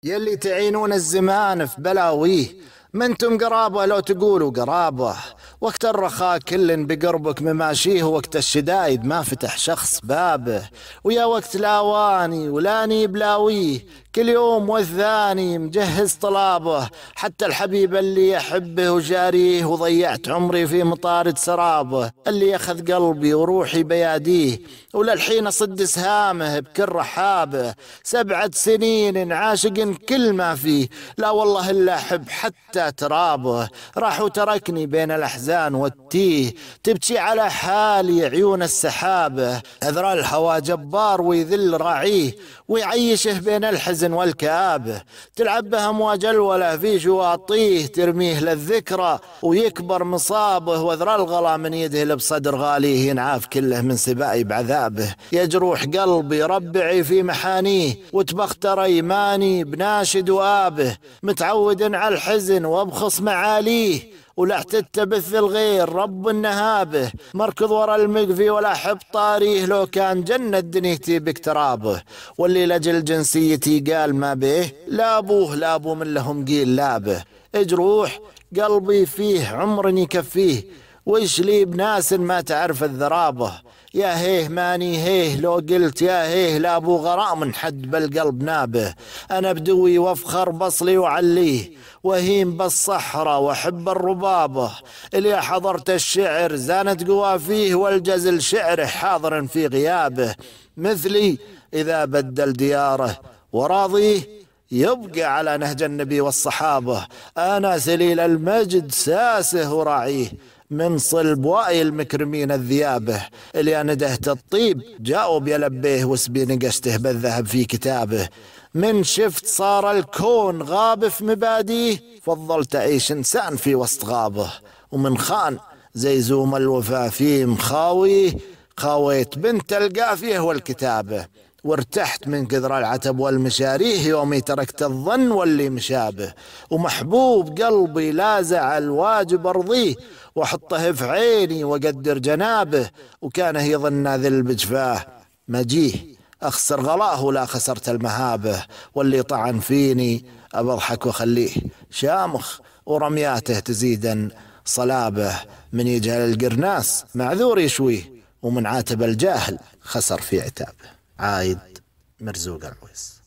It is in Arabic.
يلي تعينون الزمان في بلاويه، منتم قرابة لو تقولوا قرابة. وقت الرخاء كل بقربك مماشيه، وقت الشدايد ما فتح شخص بابه. ويا وقت لاواني ولاني بلاويه، كل يوم والثاني مجهز طلابه. حتى الحبيب اللي يحبه وجاريه، وضيعت عمري في مطارد سرابه. اللي ياخذ قلبي وروحي بياديه، وللحين اصد سهامه بكل رحابه. 7 سنين عاشق كل ما فيه، لا والله الا احب حتى ترابه. راح وتركني بين الاحزان والتيه، تبكي على حالي عيون السحابه. اذرى الهوى جبار ويذل راعيه، ويعيشه بين الحزن والكآبه. تلعب به امواج الولا في شواطيه، ترميه للذكرى ويكبر مصابه. واذرى الغلا من يدهل بصدر غاليه، ينعاف كله من سباي بعذابه. يجروح قلبي ربعي في محانيه، وتبختر ايماني بناشد وابه. متعود على الحزن وابخص معاليه، ولا تتبث الغير رب النهابه. مركض ورا المقفي ولا حب طاريه، لو كان جنة دنيتي باقترابه. واللي لجل جنسيتي قال ما به، لا ابوه لا ابو من لهم قيل لابه. اجروح قلبي فيه عمر يكفيه، وش لي بناس ما تعرف الذرابه. يا هيه ماني هيه لو قلت يا هيه، لا ابو غرام حد بالقلب نابه. انا بدوي وافخر بصلي وعليه، وهيم بالصحراء واحب الربابه. اللي حضرت الشعر زانت قوافيه، والجزل شعره حاضر في غيابه. مثلي اذا بدل دياره وراضيه، يبقى على نهج النبي والصحابه. انا سليل المجد ساسه وراعيه، من صلب واي المكرمين الذيابه. اللي ندهت الطيب جاوب يلبيه، وسبي نقشته بالذهب في كتابه. من شفت صار الكون غاب في مباديه، فضلت اعيش انسان في وسط غابه. ومن خان زي زوم الوفا في مخاويه، خاويت بنت القافيه والكتابه. وارتحت من كثر العتب والمشاريه، يومي تركت الظن واللي مشابه. ومحبوب قلبي لا زعل واجب ارضيه، واحطه في عيني واقدر جنابه. وكانه يظن ذل بجفاه مجيه، اخسر غلاه ولا خسرت المهابه. واللي طعن فيني أبضحك وخليه شامخ، ورمياته تزيدا صلابه. من يجهل القرناس معذور يشويه، ومن عاتب الجاهل خسر في عتابه. عايد مرزوق العويس.